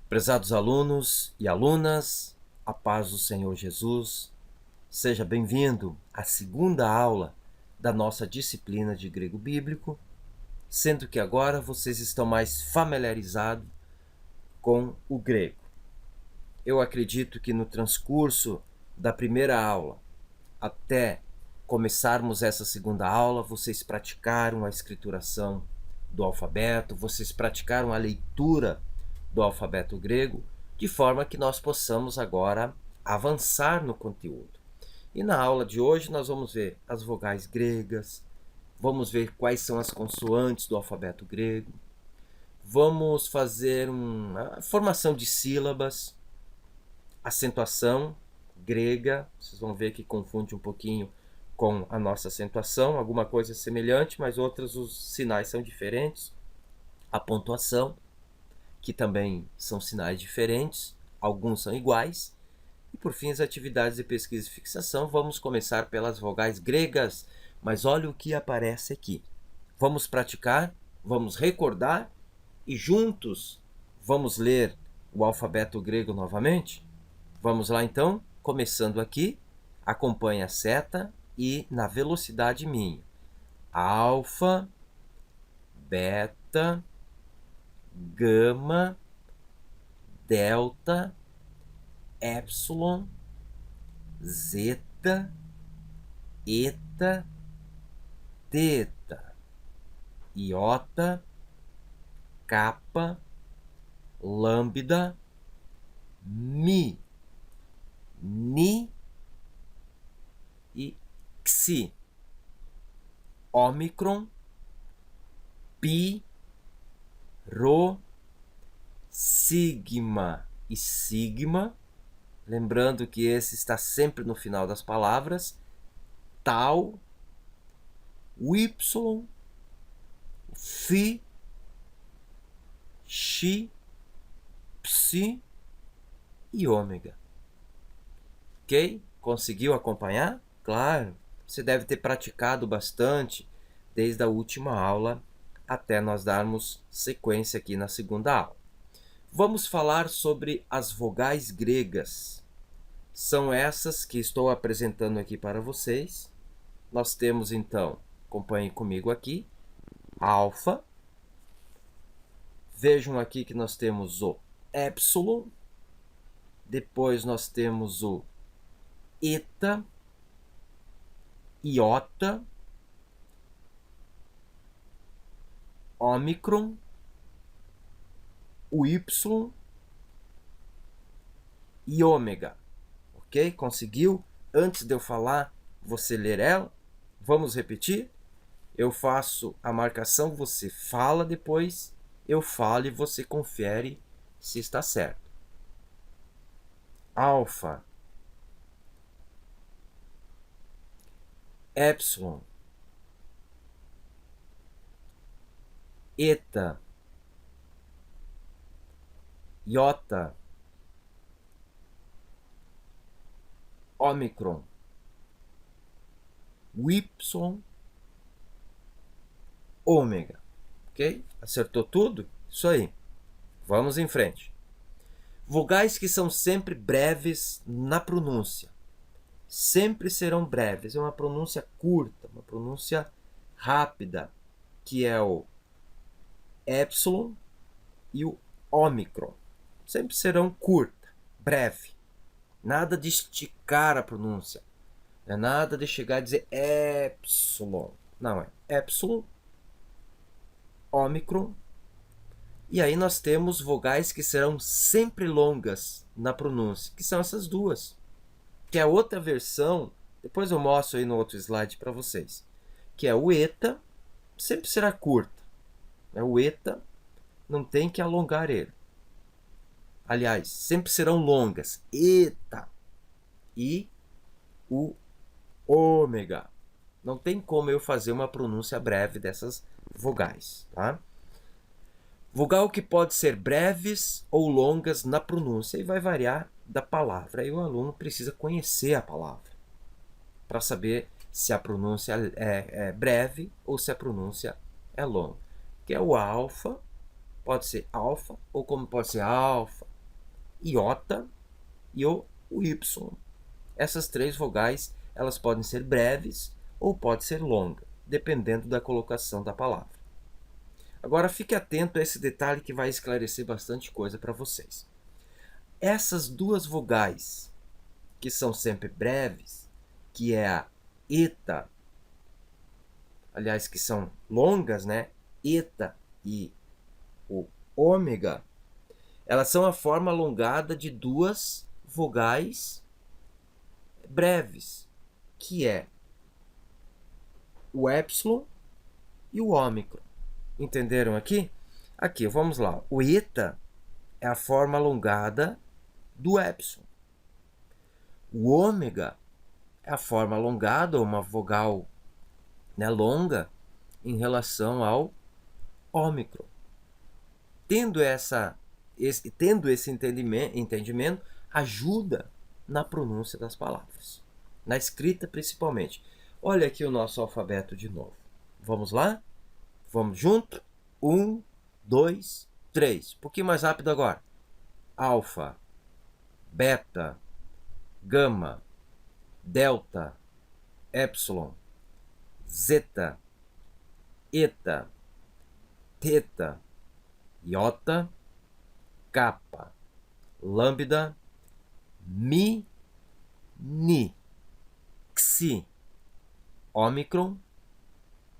Prezados alunos e alunas, a paz do Senhor Jesus, seja bem-vindo à segunda aula da nossa disciplina de grego bíblico, sendo que agora vocês estão mais familiarizados com o grego. Eu acredito que no transcurso da primeira aula até começarmos essa segunda aula, vocês praticaram a escrituração do alfabeto, vocês praticaram a leitura do alfabeto grego, de forma que nós possamos agora avançar no conteúdo. E na aula de hoje nós vamos ver as vogais gregas, vamos ver quais são as consoantes do alfabeto grego, vamos fazer uma formação de sílabas, acentuação grega, vocês vão ver que confunde um pouquinho com a nossa acentuação, alguma coisa semelhante, mas outras os sinais são diferentes, a pontuação, que também são sinais diferentes, alguns são iguais. E por fim, as atividades de pesquisa e fixação. Vamos começar pelas vogais gregas, mas olha o que aparece aqui. Vamos praticar, vamos recordar e juntos vamos ler o alfabeto grego novamente? Vamos lá então, começando aqui, acompanhe a seta e na velocidade minha. Alfa, beta, gama, delta, epsilon, zeta, eta, teta, iota, kappa, lambda, mi, ni e xi, ômicron, pi, rho, sigma e sigma, lembrando que esse está sempre no final das palavras, tau, y, phi, xi, psi e ômega. Ok? Conseguiu acompanhar? Claro, você deve ter praticado bastante desde a última aula até nós darmos sequência aqui na segunda aula. Vamos falar sobre as vogais gregas. São essas que estou apresentando aqui para vocês. Nós temos então, acompanhem comigo aqui, alfa. Vejam aqui que nós temos o epsilon. Depois nós temos o eta, iota, ômicron, o y e ômega. Ok? Conseguiu? Antes de eu falar, você ler ela? Vamos repetir? Eu faço a marcação, você fala depois, eu falo e você confere se está certo. Alfa, epsilon, eta, iota, ômicron, y, ômega. Ok? Acertou tudo? Isso aí. Vamos em frente. Vogais que são sempre breves na pronúncia. Sempre serão breves. É uma pronúncia curta, uma pronúncia rápida, que é o epsilon e o ômicron. Sempre serão curta, breve. Nada de esticar a pronúncia. Não é nada de chegar a dizer epsilon. Não, é epsilon, ômicron. E aí nós temos vogais que serão sempre longas na pronúncia, que são essas duas. Que é outra versão, depois eu mostro aí no outro slide para vocês. Que é o eta, sempre será curta. O eta não tem que alongar ele. Aliás, sempre serão longas. Eta. E o ômega. Não tem como eu fazer uma pronúncia breve dessas vogais, tá? Vogal que pode ser breves ou longas na pronúncia e vai variar da palavra. Aí o aluno precisa conhecer a palavra para saber se a pronúncia é breve ou se a pronúncia é longa. Que é o alfa, pode ser alfa ou como pode ser alfa, iota e o Y. Essas três vogais, elas podem ser breves ou pode ser longa, dependendo da colocação da palavra. Agora fique atento a esse detalhe que vai esclarecer bastante coisa para vocês. Essas duas vogais, que são sempre breves, que é a eta, aliás, que são longas, né? Eta e o ômega, elas são a forma alongada de duas vogais breves, que é o épsilon e o ômicron. Entenderam aqui? Aqui, vamos lá. O eta é a forma alongada do épsilon. O ômega é a forma alongada, ou uma vogal, né, longa, em relação ao ômicron. Tendo esse entendimento, ajuda na pronúncia das palavras, na escrita principalmente. Olha aqui o nosso alfabeto de novo. Vamos lá? Vamos junto? 1, 2, 3. Um pouquinho mais rápido agora. Alfa, beta, gama, delta, epsilon, zeta, eta, teta, iota, kappa, lambda, mi, ni, xi, ômicron,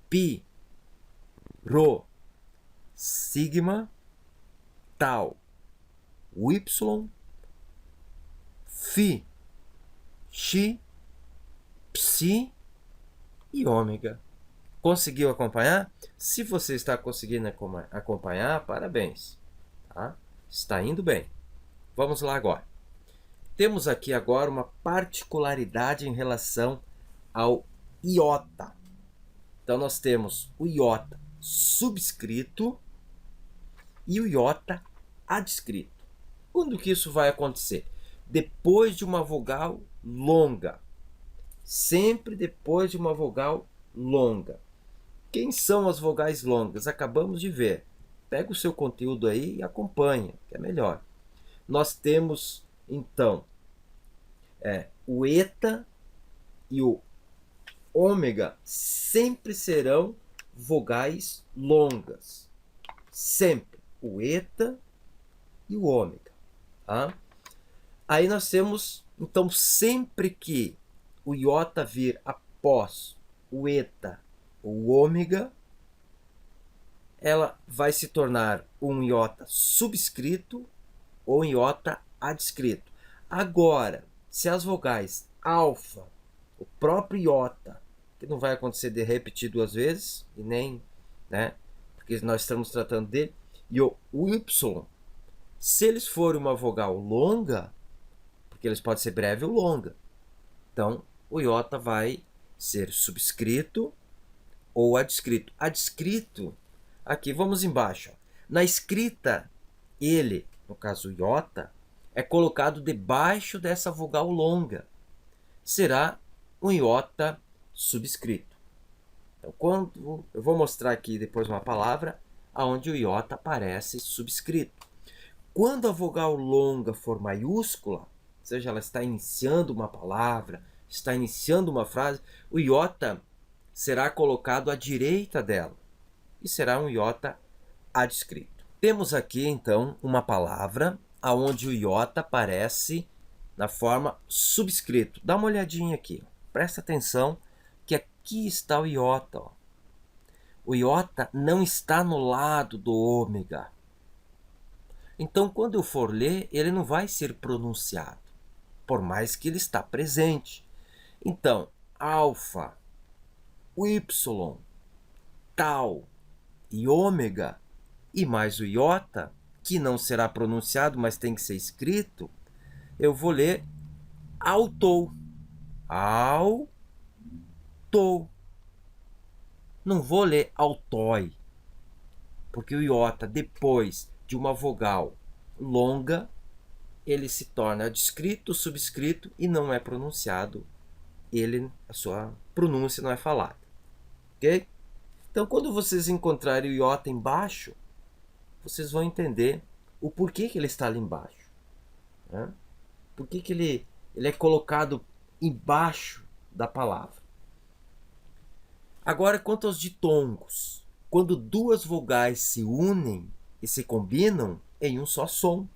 pi, rho, sigma, tau, y, phi, xi, psi e ômega. Conseguiu acompanhar? Se você está conseguindo acompanhar, parabéns. Tá? Está indo bem. Vamos lá agora. Temos aqui agora uma particularidade em relação ao iota. Então nós temos o iota subscrito e o iota adscrito. Quando que isso vai acontecer? Depois de uma vogal longa. Sempre depois de uma vogal longa. Quem são as vogais longas? Acabamos de ver. Pega o seu conteúdo aí e acompanha, que é melhor. Nós temos, então, o eta e o ômega sempre serão vogais longas. Sempre. O eta e o ômega. Tá? Aí nós temos, então, sempre que o iota vir após o eta ou o ômega, ela vai se tornar um iota subscrito ou um iota adscrito. Agora, se as vogais alfa, o próprio iota, que não vai acontecer de repetir duas vezes, e nem, né, porque nós estamos tratando dele, e o y, se eles forem uma vogal longa, porque eles podem ser breve ou longa, então o iota vai ser subscrito ou adscrito. Adscrito, aqui vamos embaixo. Na escrita, ele, no caso o iota, é colocado debaixo dessa vogal longa. Será um iota subscrito. Então, quando eu vou mostrar aqui depois uma palavra onde o iota aparece subscrito. Quando a vogal longa for maiúscula, ou seja, ela está iniciando uma palavra, está iniciando uma frase, o iota será colocado à direita dela e será um iota adscrito. Temos aqui, então, uma palavra onde o iota aparece na forma subscrito. Dá uma olhadinha aqui. Presta atenção que aqui está o iota. Ó. O iota não está no lado do ômega. Então, quando eu for ler, ele não vai ser pronunciado, por mais que ele está presente. Então, alfa, y, tau e ômega, e mais o iota, que não será pronunciado, mas tem que ser escrito, eu vou ler autou. Autou. Não vou ler autói, porque o iota, depois de uma vogal longa, ele se torna adscrito, subscrito e não é pronunciado. A sua pronúncia não é falada. Ok? Então, quando vocês encontrarem o iota embaixo, vocês vão entender o porquê que ele está ali embaixo. Né? Por que ele é colocado embaixo da palavra? Agora, quanto aos ditongos. Quando duas vogais se unem e se combinam em um só som.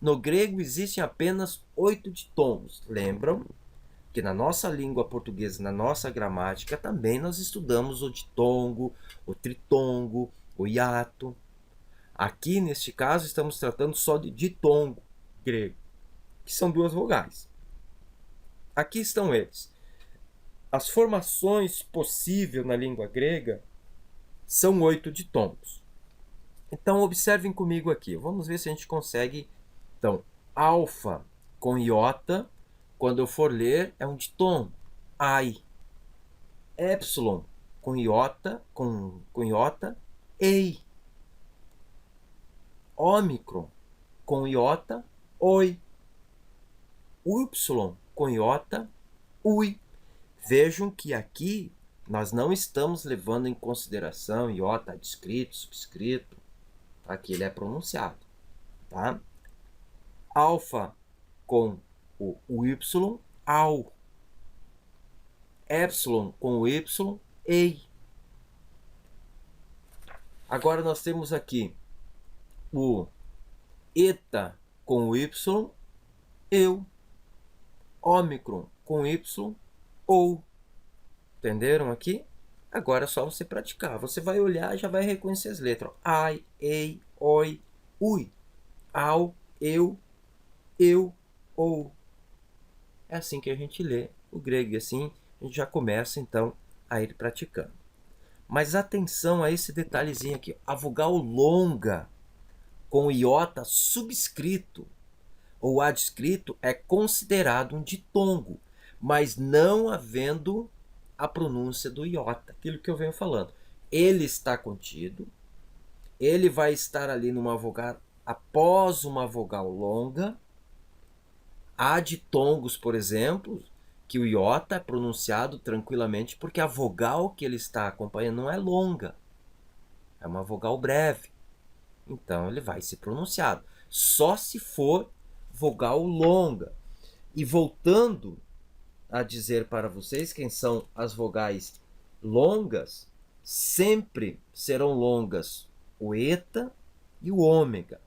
No grego existem apenas 8 ditongos. Lembram que na nossa língua portuguesa, na nossa gramática, também nós estudamos o ditongo, o tritongo, o hiato. Aqui, neste caso, estamos tratando só de ditongo grego, que são duas vogais. Aqui estão eles. As formações possíveis na língua grega são 8 ditongos. Então, observem comigo aqui. Vamos ver se a gente consegue. Então, alfa com iota, quando eu for ler, é um ditongo. Ai. Epsilon com iota, ei. Ômicron com iota, oi. Y com iota, ui. Vejam que aqui nós não estamos levando em consideração iota adscrito, subscrito. Aqui ele é pronunciado. Tá? Alfa com o Y, au. Epsilon com o Y, ei. Agora nós temos aqui o eta com o Y, eu. Ômicron com Y, ou. Entenderam aqui? Agora é só você praticar. Você vai olhar e já vai reconhecer as letras. Ai, ei, oi, ui, au, eu, ou. É assim que a gente lê o grego e assim a gente já começa então a ir praticando. Mas atenção a esse detalhezinho aqui. A vogal longa com iota subscrito ou adscrito é considerado um ditongo, mas não havendo a pronúncia do iota, aquilo que eu venho falando. Ele está contido, ele vai estar ali numa vogal, após uma vogal longa. Há ditongos, por exemplo, que o iota é pronunciado tranquilamente porque a vogal que ele está acompanhando não é longa, é uma vogal breve. Então ele vai ser pronunciado. Só se for vogal longa. E voltando a dizer para vocês quem são as vogais longas, sempre serão longas o eta e o ômega.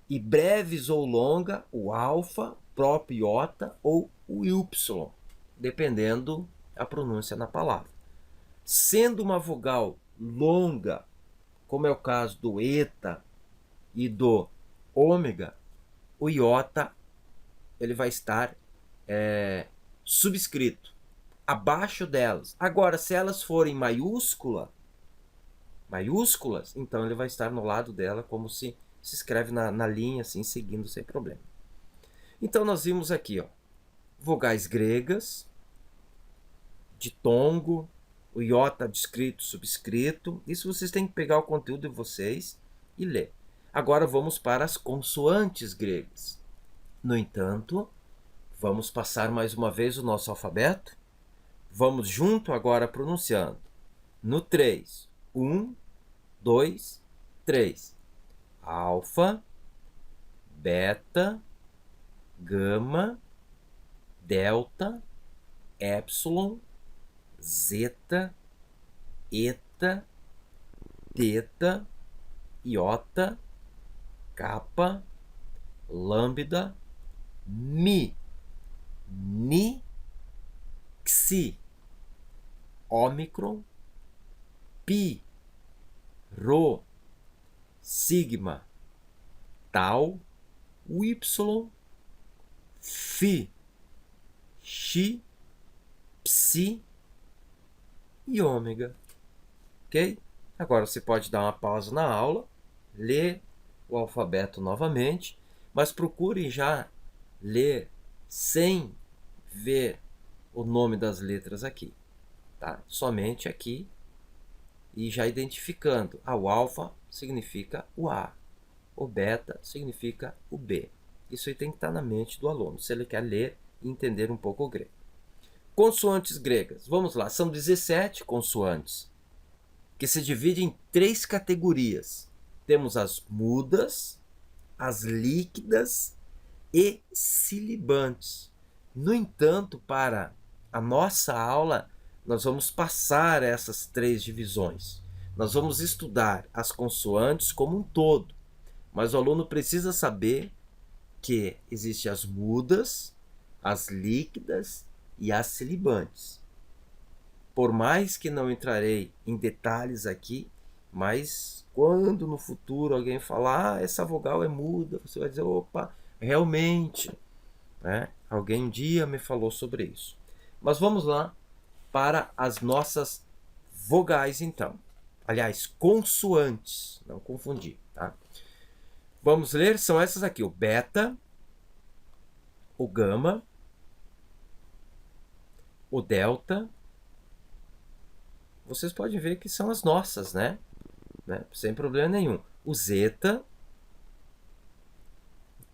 E breves ou longa, o alfa, próprio iota ou o y, dependendo a pronúncia na palavra. Sendo uma vogal longa, como é o caso do eta e do ômega, o iota ele vai estar subscrito, abaixo delas. Agora, se elas forem maiúsculas, então ele vai estar no lado dela, como se escreve na linha, assim, seguindo sem problema. Então, nós vimos aqui, ó, vogais gregas, ditongo, o iota adscrito, subscrito. Isso vocês têm que pegar o conteúdo de vocês e ler. Agora vamos para as consoantes gregas. No entanto, vamos passar mais uma vez o nosso alfabeto. Vamos junto agora pronunciando. No 3. 1, 2, 3. Alfa, beta, gama, delta, epsilon, zeta, eta, teta, iota, kappa, lambda, mi, ni, xi, ômicron, pi, rho, sigma, tau, y, phi, xi, psi e ômega. Ok? Agora você pode dar uma pausa na aula, ler o alfabeto novamente, mas procurem já ler sem ver o nome das letras aqui, tá? Somente aqui e já identificando. O alfa significa o A, o beta significa o B. Isso aí tem que estar na mente do aluno, se ele quer ler e entender um pouco o grego. Consoantes gregas, vamos lá, são 17 consoantes, que se dividem em 3 categorias. Temos as mudas, as líquidas e silibantes. No entanto, para a nossa aula, nós vamos passar essas 3 divisões. Nós vamos estudar as consoantes como um todo, mas o aluno precisa saber que existem as mudas, as líquidas e as silibantes. Por mais que não entrarei em detalhes aqui, mas quando no futuro alguém falar, essa vogal é muda, você vai dizer, opa, realmente, né? Alguém um dia me falou sobre isso. Mas vamos lá para as nossas vogais então. Aliás, consoantes, não confundir, tá? Vamos ler, são essas aqui, o beta, o gama, o delta. Vocês podem ver que são as nossas, né? Sem problema nenhum. O zeta,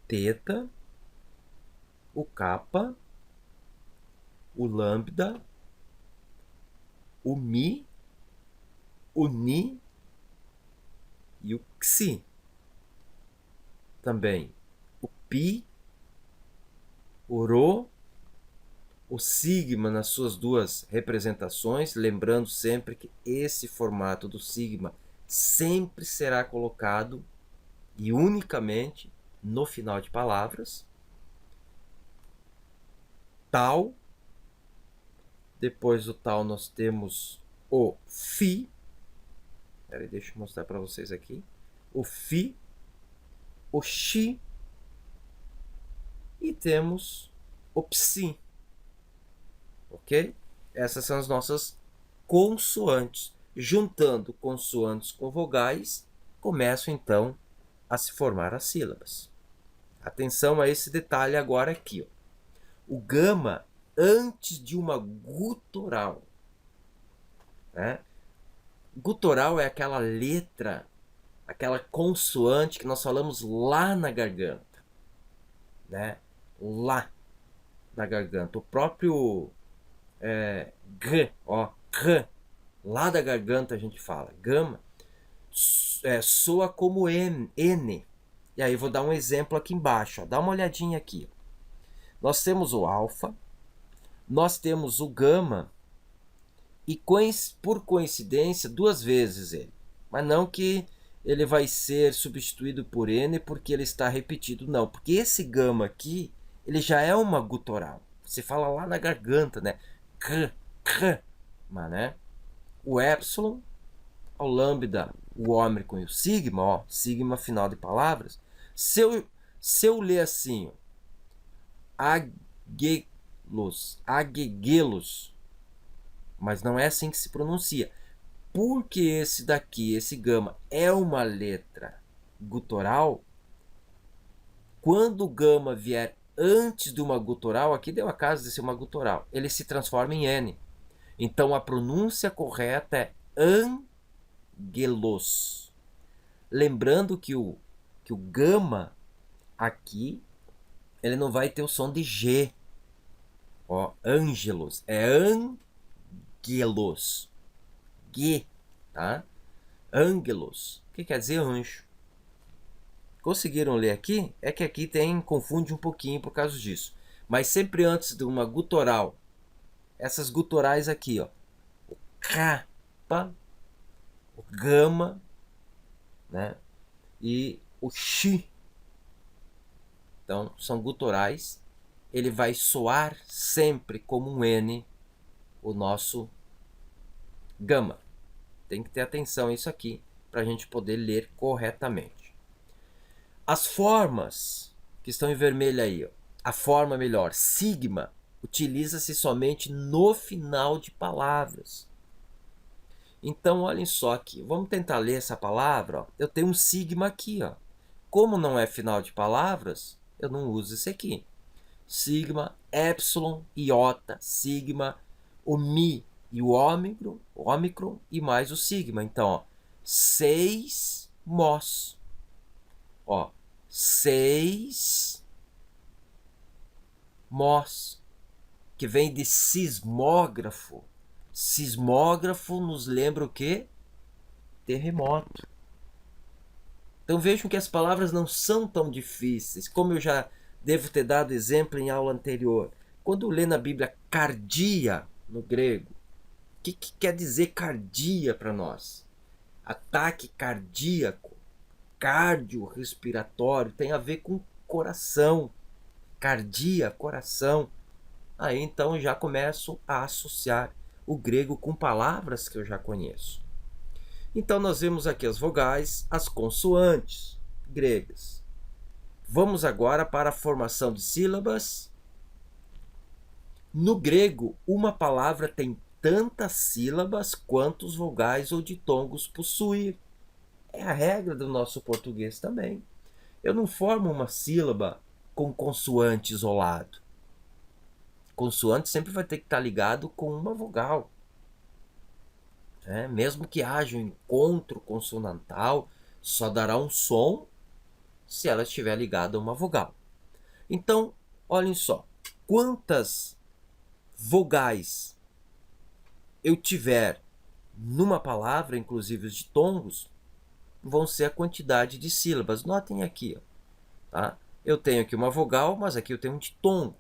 teta, o kappa, o lambda, o mi, o ni e o xi. Também o pi, o rho, o sigma nas suas 2 representações, lembrando sempre que esse formato do sigma sempre será colocado e unicamente no final de palavras. Tal, depois do tal nós temos o fi, deixa eu mostrar para vocês aqui, o fi, o xi e temos o psi, ok? Essas são as nossas consoantes. Juntando consoantes com vogais, começam então a se formar as sílabas. Atenção a esse detalhe agora aqui, ó. O gama antes de uma gutural, né? Gutural é aquela letra, aquela consoante que nós falamos lá na garganta, né? Lá na garganta. O próprio g, ó, g, lá da garganta a gente fala. Gama soa como N. E aí vou dar um exemplo aqui embaixo, ó. Dá uma olhadinha aqui. Nós temos o alfa, nós temos o gama e por coincidência 2 vezes ele. Mas não que ele vai ser substituído por N porque ele está repetido, não. Porque esse gama aqui, ele já é uma gutural. Você fala lá na garganta, né? Mas, né? O epsilon, o lambda, o ômicron e o sigma, ó, sigma final de palavras. Se eu ler assim, ó, agegelos, mas não é assim que se pronuncia. Porque esse daqui, esse gama, é uma letra gutural, quando o gama vier antes de uma gutural, aqui deu a caso de ser uma gutural, ele se transforma em N. Então a pronúncia correta é angelos. Lembrando que o gama aqui, ele não vai ter o som de G. Ó, angelos. É angelos. G, tá? Angelos. O que quer dizer anjo? Conseguiram ler aqui? É que aqui confunde um pouquinho por causa disso. Mas sempre antes de uma gutural, essas guturais aqui, ó. O kappa, o gama, né? E o xi. Então, são guturais. Ele vai soar sempre como um N, o nosso gama. Tem que ter atenção a isso aqui para a gente poder ler corretamente. As formas que estão em vermelho aí, ó, a forma melhor, sigma, utiliza-se somente no final de palavras. Então, olhem só aqui, vamos tentar ler essa palavra. Ó. Eu tenho um sigma aqui. Ó. Como não é final de palavras, eu não uso esse aqui. Sigma, epsilon, iota, sigma, o mi e o ômicron e mais o sigma. Então, ó, 6 mós. Ó, 6 mós, que vem de sismógrafo. Sismógrafo nos lembra o quê? Terremoto. Então vejam que as palavras não são tão difíceis. Como eu já Devo ter dado exemplo em aula anterior. Quando lê na Bíblia cardia, no grego, o que quer dizer cardia para nós? Ataque cardíaco, cardiorrespiratório, tem a ver com coração. Cardia, coração. Aí então já começo a associar o grego com palavras que eu já conheço. Então nós vemos aqui as vogais, as consoantes gregas. Vamos agora para a formação de sílabas. No grego, uma palavra tem tantas sílabas quantos vogais ou ditongos possui. É a regra do nosso português também. Eu não formo uma sílaba com consoante isolado. Consoante sempre vai ter que estar ligado com uma vogal. Mesmo que haja um encontro consonantal, só dará um som se ela estiver ligada a uma vogal. Então, olhem só, quantas vogais eu tiver numa palavra, inclusive os ditongos, vão ser a quantidade de sílabas. Notem aqui, tá? Eu tenho aqui uma vogal, mas aqui eu tenho um ditongo.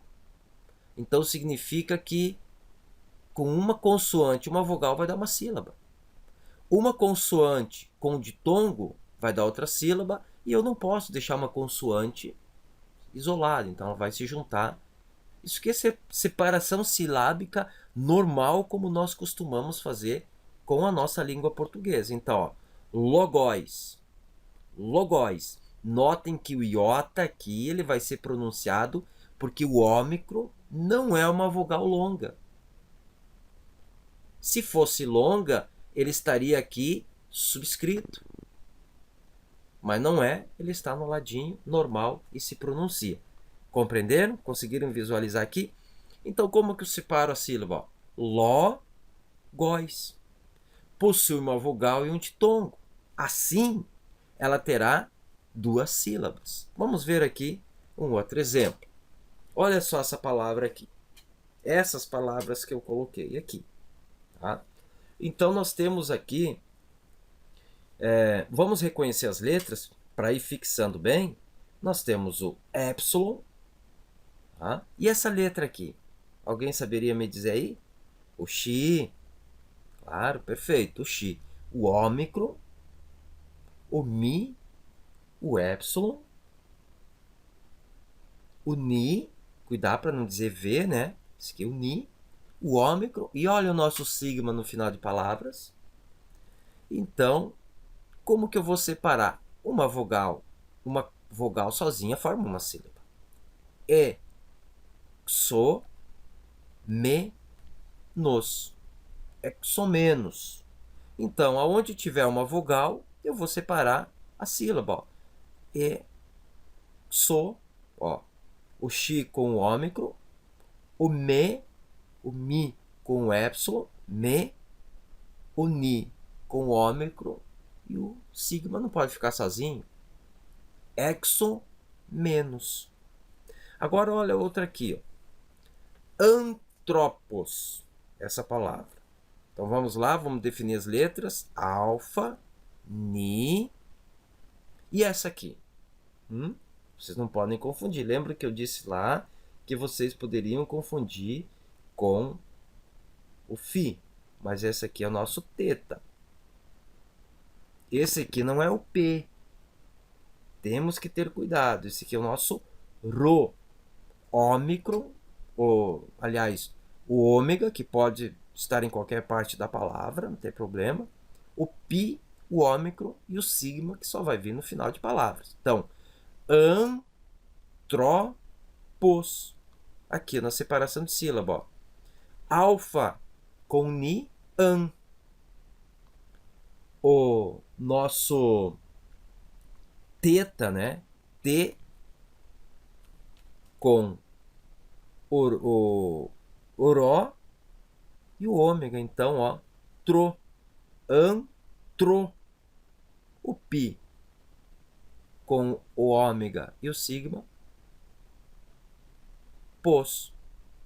Então significa que com uma consoante, uma vogal vai dar uma sílaba. Uma consoante com ditongo vai dar outra sílaba, e eu não posso deixar uma consoante isolada, então ela vai se juntar. Isso que é separação silábica normal, como nós costumamos fazer com a nossa língua portuguesa. Então, logóis. Logóis. Notem que o iota aqui ele vai ser pronunciado porque o ômicron não é uma vogal longa. Se fosse longa, ele estaria aqui subscrito. Mas não é, ele está no ladinho normal e se pronuncia. Compreenderam? Conseguiram visualizar aqui? Então, como que eu separo a sílaba? Ló, góis. Possui uma vogal e um ditongo. Assim, ela terá duas sílabas. Vamos ver aqui um outro exemplo. Olha só essa palavra aqui. Essas palavras que eu coloquei aqui. Tá? Então, nós temos aqui... vamos reconhecer as letras para ir fixando bem. Nós temos o épsilon. Tá? E essa letra aqui? Alguém saberia me dizer aí? O xi. Claro, perfeito. O xi. O ômicron. O mi. O épsilon. O ni. Cuidado para não dizer V, né? Esse aqui é o ni. O ômicron. E olha o nosso sigma no final de palavras. Então, como que eu vou separar? Uma vogal sozinha forma uma sílaba. E, so, me, nos. Exomenos. Então, aonde tiver uma vogal, eu vou separar a sílaba. Ó. E, so, ó. O xi com o ômicron, o mi com o épsilon, me, o ni com o ômicron e o sigma não pode ficar sozinho. Exomenos. Agora olha outra aqui, ó. Antropos, essa palavra. Então vamos lá, vamos definir as letras. Alfa, ni e essa aqui. Vocês não podem confundir. Lembra que eu disse lá que vocês poderiam confundir com o fi. Mas esse aqui é o nosso teta. Esse aqui não é o P. Temos que ter cuidado. Esse aqui é o nosso Rho. Ômicron, aliás, o ômega, que pode estar em qualquer parte da palavra, não tem problema. O pi, o ômicron e o sigma, que só vai vir no final de palavras. Então, antropos. Aqui na separação de sílaba. Ó. Alfa com ni, an. O nosso teta, né? T com o oró e o ômega. Então, ó, tro, an, tro. O pi com o ômega e o sigma, pos,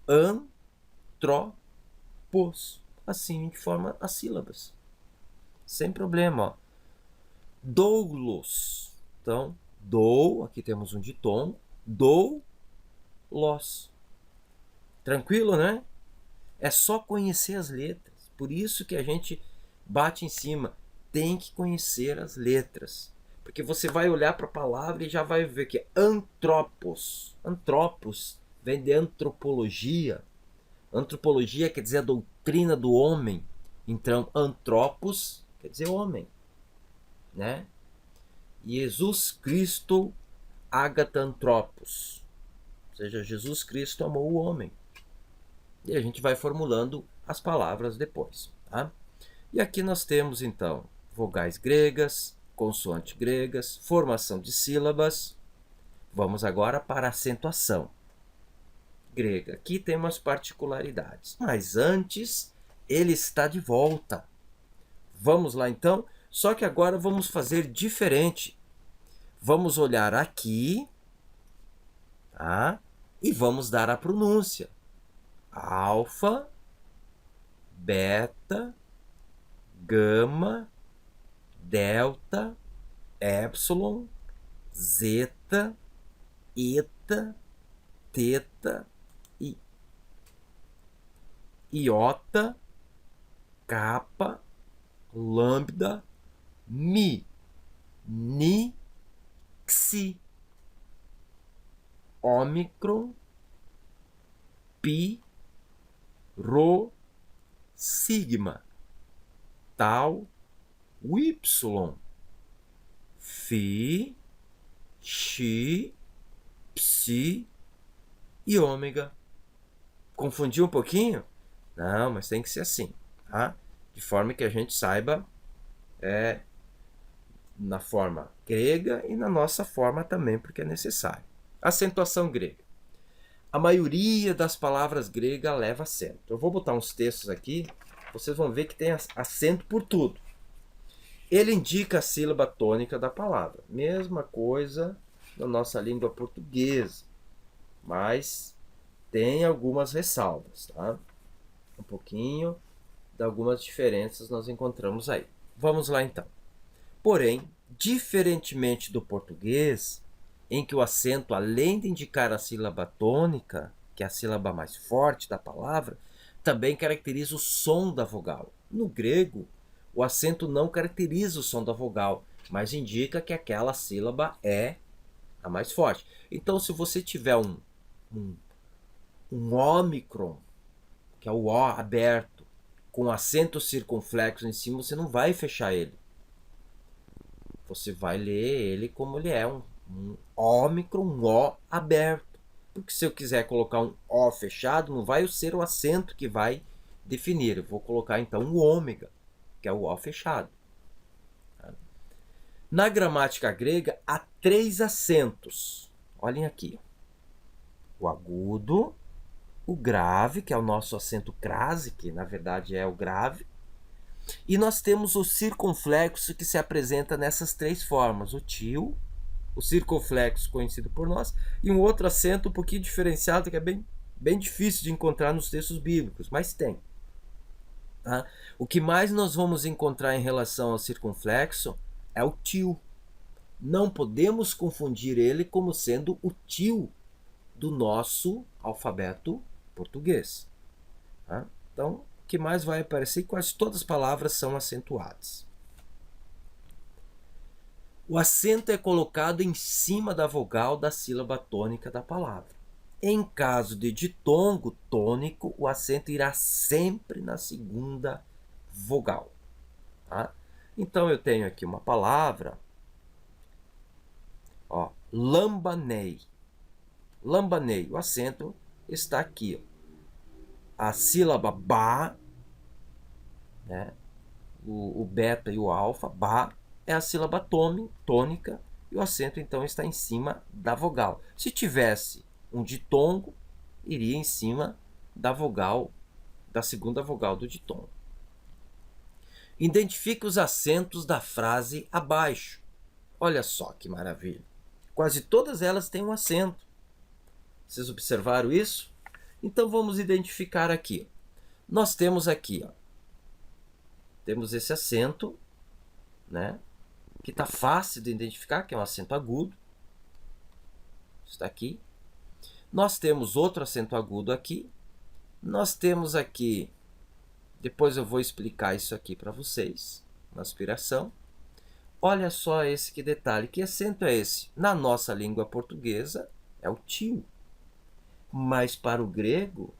an, tro, pos. Assim a gente forma as sílabas. Sem problema, ó. Doulos. Então, dou, aqui temos um ditongo. Dou los. Tranquilo, né? É só conhecer as letras. Por isso que a gente bate em cima. Tem que conhecer as letras. Porque você vai olhar para a palavra e já vai ver que é antropos. Antropos vem de antropologia. Antropologia quer dizer a doutrina do homem. Então, antropos quer dizer homem, né? Jesus Cristo agata antropos. Ou seja, Jesus Cristo amou o homem. E a gente vai formulando as palavras depois, tá? E aqui nós temos, então, vogais gregas, consoantes gregas, formação de sílabas. Vamos agora para a acentuação grega. Aqui tem umas particularidades. Mas antes, ele está de volta. Vamos lá, então? Só que agora vamos fazer diferente. Vamos olhar aqui, tá? E vamos dar a pronúncia. Alfa, beta, gama, delta, épsilon, zeta, eta, teta, iota, capa, lambda, mi, ni, xi, ômicron, pi, rho, sigma, tau, y, fi, xi, psi e ômega. Confundiu um pouquinho? Não, mas tem que ser assim, tá? De forma que a gente saiba na forma grega e na nossa forma também, porque é necessário. Acentuação grega. A maioria das palavras gregas leva acento. Eu vou botar uns textos aqui, vocês vão ver que tem acento por tudo. Ele indica a sílaba tônica da palavra. Mesma coisa na nossa língua portuguesa, mas tem algumas ressalvas, tá? Um pouquinho de algumas diferenças nós encontramos aí. Vamos lá então. Porém, diferentemente do português, em que o acento, além de indicar a sílaba tônica, que é a sílaba mais forte da palavra, também caracteriza o som da vogal. No grego, o acento não caracteriza o som da vogal, mas indica que aquela sílaba é a mais forte. Então, se você tiver um ômicron, que é o O aberto, com acento circunflexo em cima, você não vai fechar ele. Você vai ler ele como ele é, um ômicron, um O aberto. Porque se eu quiser colocar um O fechado, não vai ser o acento que vai definir. Eu vou colocar então um ômega, que é o O fechado. Na gramática grega, há 3 acentos. Olhem aqui. O agudo, o grave, que é o nosso acento crase, que na verdade é o grave. E nós temos o circunflexo, que se apresenta nessas 3 formas. O til, o circunflexo conhecido por nós, e um outro acento um pouquinho diferenciado, que é bem difícil de encontrar nos textos bíblicos, mas tem. Tá? O que mais nós vamos encontrar em relação ao circunflexo é o til. Não podemos confundir ele como sendo o til do nosso alfabeto português. Tá? Então, o que mais vai aparecer? Quase todas as palavras são acentuadas. O acento é colocado em cima da vogal da sílaba tônica da palavra. Em caso de ditongo tônico, o acento irá sempre na segunda vogal. Tá? Então, eu tenho aqui uma palavra, lambanei. Lambanei, o acento está aqui. A sílaba ba, né? o beta e o alfa, ba, é a sílaba tônica, e o acento então está em cima da vogal. Se tivesse um ditongo, iria em cima da vogal, da segunda vogal do ditongo. Identifique os acentos da frase abaixo. Olha só que maravilha. Quase todas elas têm um acento. Vocês observaram isso? Então vamos identificar aqui. Nós temos aqui, temos esse acento, né, que está fácil de identificar, que é um acento agudo. Está aqui. Nós temos outro acento agudo aqui. Nós temos aqui, depois eu vou explicar isso aqui para vocês, na aspiração. Olha só esse que detalhe, que acento é esse? Na nossa língua portuguesa é o tio, mas para o grego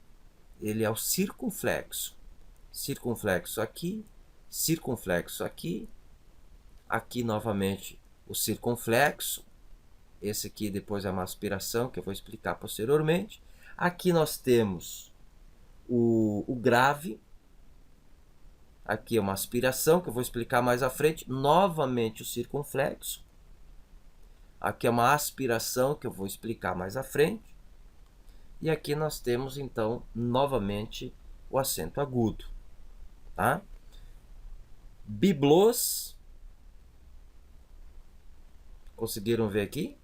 ele é o circunflexo. Circunflexo aqui, aqui novamente o circunflexo, esse aqui depois é uma aspiração que eu vou explicar posteriormente. Aqui nós temos o grave, aqui é uma aspiração que eu vou explicar mais à frente, novamente o circunflexo, aqui é uma aspiração que eu vou explicar mais à frente, e aqui nós temos então novamente o acento agudo, tá? Biblos, conseguiram ver aqui?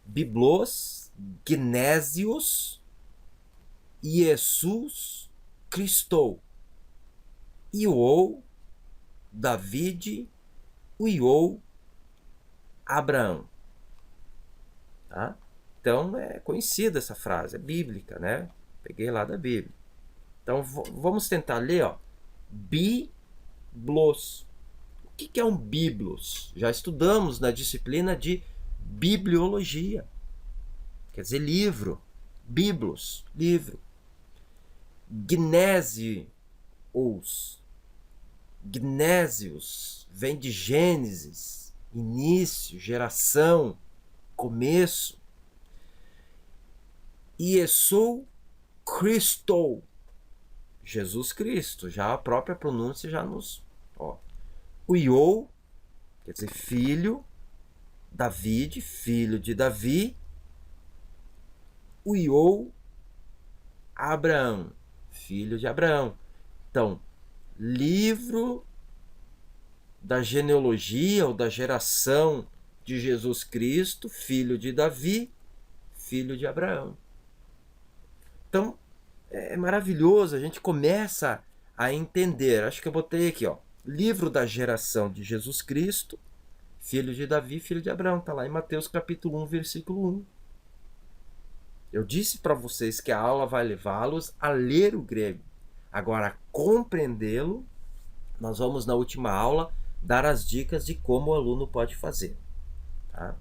Biblos, Gnésios, Jesus Cristo, Iou, David, Uiou, Abraão. Tá? Então é conhecida essa frase, é bíblica, né? Peguei lá da Bíblia. Então vamos tentar ler, ó. Biblos. O que é um biblos? Já estudamos na disciplina de bibliologia. Quer dizer, livro. Biblos, livro. Gnésios. Gnésios vem de Gênesis, início, geração, começo. Jesus Cristo, Jesus Cristo, já a própria pronúncia já nos... Uiou, quer dizer filho, David, filho de Davi. Uiou, Abraão, filho de Abraão. Então, livro da genealogia ou da geração de Jesus Cristo, filho de Davi, filho de Abraão. Então, é maravilhoso, a gente começa a entender. Acho que eu botei aqui, ó, livro da geração de Jesus Cristo, filho de Davi, filho de Abraão. Está lá em Mateus capítulo 1, versículo 1. Eu disse para vocês que a aula vai levá-los a ler o grego. Agora, compreendê-lo, nós vamos na última aula dar as dicas de como o aluno pode fazer. Tá?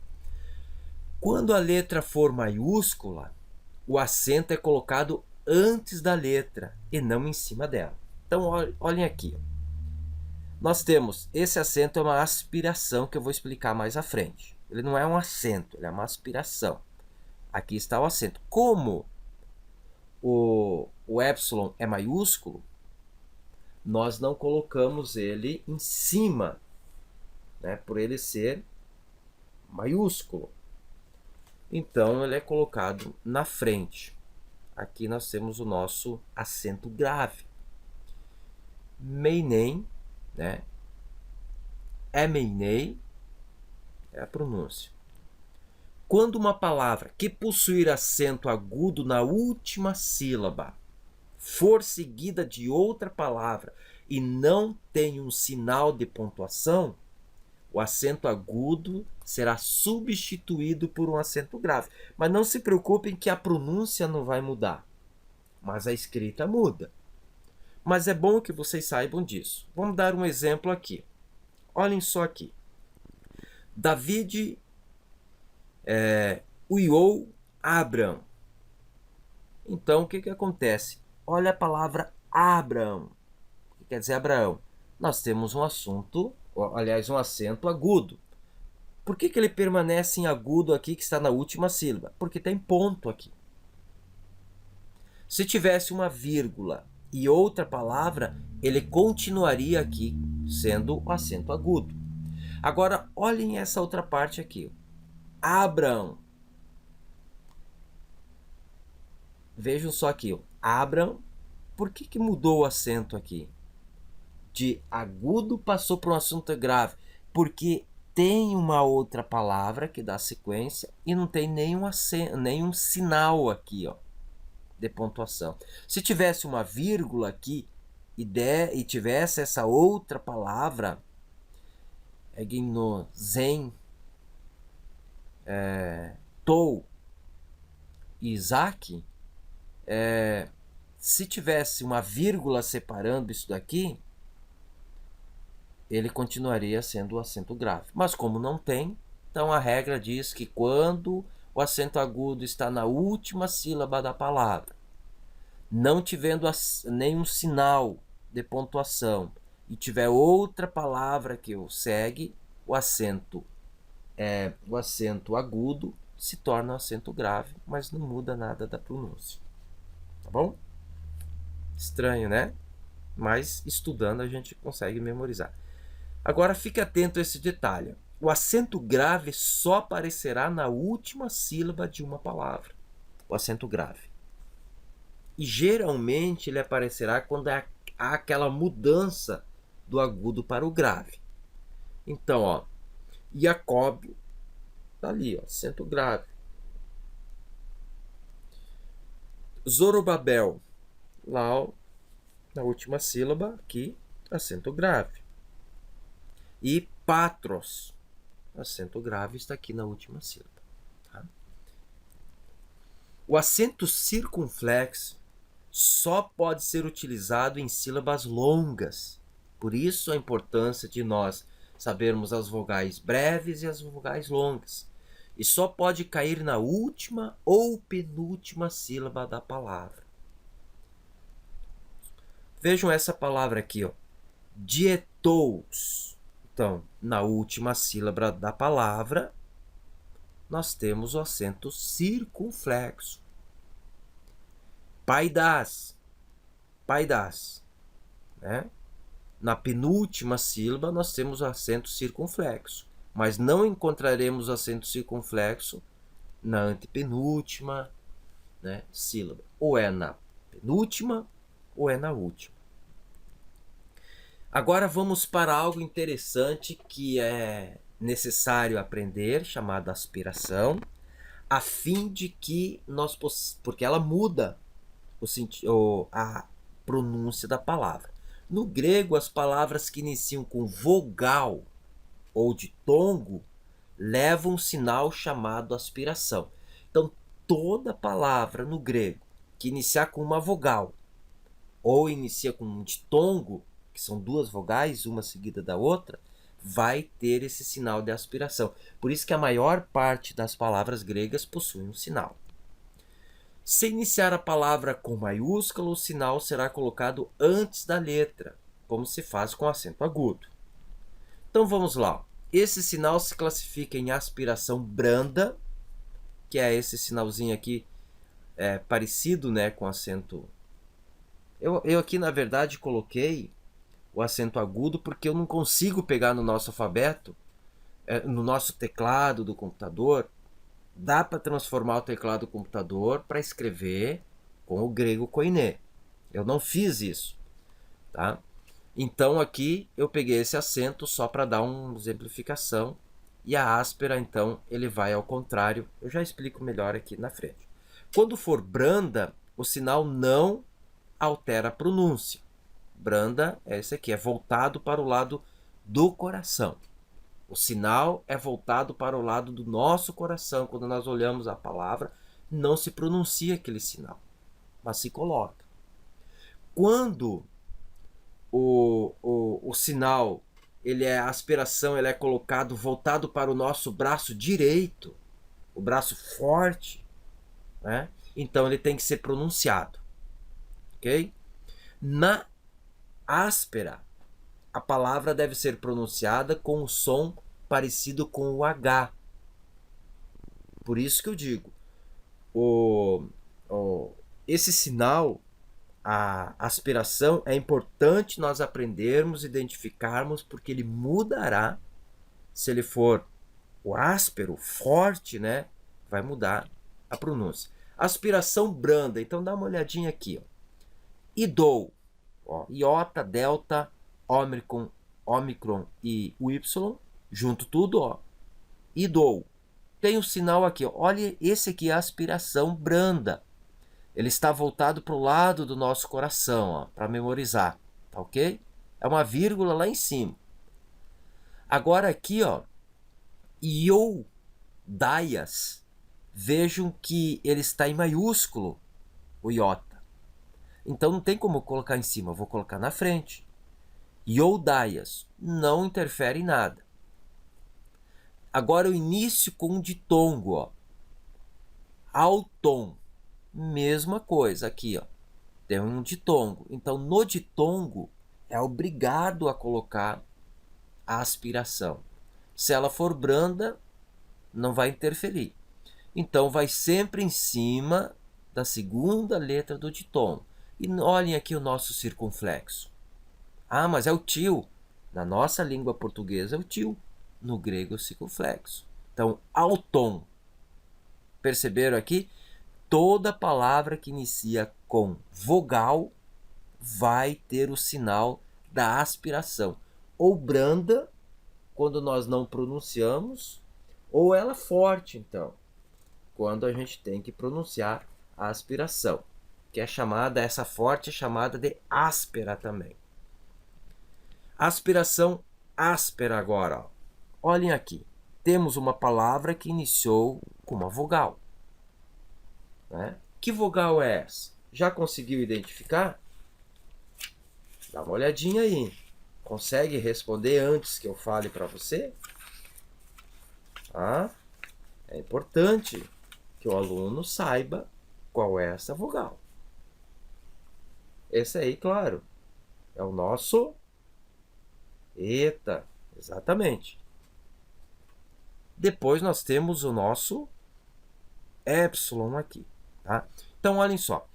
Quando a letra for maiúscula, o acento é colocado antes da letra e não em cima dela. Então, olhem aqui. Nós temos, esse acento é uma aspiração que eu vou explicar mais à frente. Ele não é um acento, ele é uma aspiração. Aqui está o acento. Como o epsilon é maiúsculo, nós não colocamos ele em cima, né, por ele ser maiúsculo. Então ele é colocado na frente. Aqui nós temos o nosso acento grave. Meinem, né? Emeinei é a pronúncia. Quando uma palavra que possuir acento agudo na última sílaba for seguida de outra palavra e não tem um sinal de pontuação, o acento agudo será substituído por um acento grave. Mas não se preocupem que a pronúncia não vai mudar, mas a escrita muda. Mas é bom que vocês saibam disso. Vamos dar um exemplo aqui. Olhem só aqui. David uiou Abraão. Então, o que acontece? Olha a palavra Abraão. O que quer dizer Abraão? Nós temos um um acento agudo. Por que ele permanece em agudo aqui, que está na última sílaba? Porque tem ponto aqui. Se tivesse uma vírgula e outra palavra, ele continuaria aqui sendo o acento agudo. Agora, olhem essa outra parte aqui. Abraão. Vejam só aqui. Abraão. Por que mudou o acento aqui? De agudo passou para um acento grave. Porque tem uma outra palavra que dá sequência e não tem nenhum sinal aqui, ó, de pontuação. Se tivesse uma vírgula aqui e tivesse essa outra palavra, zen, tou, e Isaac, se tivesse uma vírgula separando isso daqui, ele continuaria sendo o acento grave. Mas como não tem, então a regra diz que quando o acento agudo está na última sílaba da palavra, não tivendo nenhum sinal de pontuação e tiver outra palavra que o segue, o acento agudo se torna um acento grave, mas não muda nada da pronúncia. Tá bom? Estranho, né? Mas estudando a gente consegue memorizar. Agora fique atento a esse detalhe. O acento grave só aparecerá na última sílaba de uma palavra. O acento grave. E geralmente ele aparecerá quando há aquela mudança do agudo para o grave. Então, ó, Jacob tá ali, ó, acento grave. Zorobabel, lá, ó, na última sílaba, aqui, acento grave. E Patros, acento grave, está aqui na última sílaba. Tá? O acento circunflexo só pode ser utilizado em sílabas longas. Por isso a importância de nós sabermos as vogais breves e as vogais longas. E só pode cair na última ou penúltima sílaba da palavra. Vejam essa palavra aqui, ó. Dietous. Então, na última sílaba da palavra, nós temos o acento circunflexo. Paidas. Paidas. Né? Na penúltima sílaba, nós temos o acento circunflexo. Mas não encontraremos o acento circunflexo na antepenúltima, né, sílaba. Ou é na penúltima ou é na última. Agora vamos para algo interessante que é necessário aprender, chamado aspiração, a fim de que nós porque ela muda a pronúncia da palavra. No grego, as palavras que iniciam com vogal ou ditongo levam um sinal chamado aspiração. Então, toda palavra no grego que iniciar com uma vogal ou inicia com um ditongo, que são duas vogais, uma seguida da outra, vai ter esse sinal de aspiração. Por isso que a maior parte das palavras gregas possuem um sinal. Se iniciar a palavra com maiúsculo, o sinal será colocado antes da letra, como se faz com acento agudo. Então vamos lá. Esse sinal se classifica em aspiração branda, que é esse sinalzinho aqui, parecido, né, com acento. Eu aqui, na verdade, coloquei o acento agudo porque eu não consigo pegar no nosso alfabeto, no nosso teclado do computador. Dá para transformar o teclado do computador para escrever com o grego koiné. Eu não fiz isso, tá? Então aqui eu peguei esse acento só para dar uma exemplificação, e a áspera então ele vai ao contrário. Eu já explico melhor aqui na frente. Quando for branda, o sinal não altera a pronúncia. Branda é esse aqui, é voltado para o lado do coração. O sinal é voltado para o lado do nosso coração. Quando nós olhamos a palavra, não se pronuncia aquele sinal, mas se coloca. Quando o sinal, a aspiração, ele é colocado voltado para o nosso braço direito, o braço forte, né? Então ele tem que ser pronunciado, ok? Na áspera, a palavra deve ser pronunciada com um som parecido com o H. Por isso que eu digo, esse sinal, a aspiração, é importante nós aprendermos, identificarmos, porque ele mudará. Se ele for o áspero, forte, né, vai mudar a pronúncia. Aspiração branda, então dá uma olhadinha aqui, ó. Idou, ó, iota, delta, ômicron e y, junto tudo, ó. Idou. Tem um sinal aqui, ó. Olha, esse aqui é a aspiração branda. Ele está voltado para o lado do nosso coração, para memorizar, tá ok? É uma vírgula lá em cima. Agora aqui, ó, iodaias, vejam que ele está em maiúsculo, o iota. Então não tem como eu colocar em cima, eu vou colocar na frente. Iodaias, não interfere em nada. Agora o início com o ditongo, ó. Autom, mesma coisa aqui, ó. Tem um ditongo. Então no ditongo é obrigado a colocar a aspiração. Se ela for branda, não vai interferir. Então vai sempre em cima da segunda letra do ditongo. E olhem aqui o nosso circunflexo. Ah, mas é o til. Na nossa língua portuguesa é o til. No grego é o circunflexo. Então, autom. Perceberam aqui? Toda palavra que inicia com vogal vai ter o sinal da aspiração. Ou branda, quando nós não pronunciamos, ou ela forte, então, quando a gente tem que pronunciar a aspiração, que é chamada, essa forte é chamada de áspera também. Aspiração áspera agora, ó. Olhem aqui, temos uma palavra que iniciou com uma vogal, né? Que vogal é essa? Já conseguiu identificar? Dá uma olhadinha aí. Consegue responder antes que eu fale para você? Ah, é importante que o aluno saiba qual é essa vogal. Esse aí, claro, é o nosso eta, exatamente. Depois nós temos o nosso épsilon aqui, tá? Então, olhem só.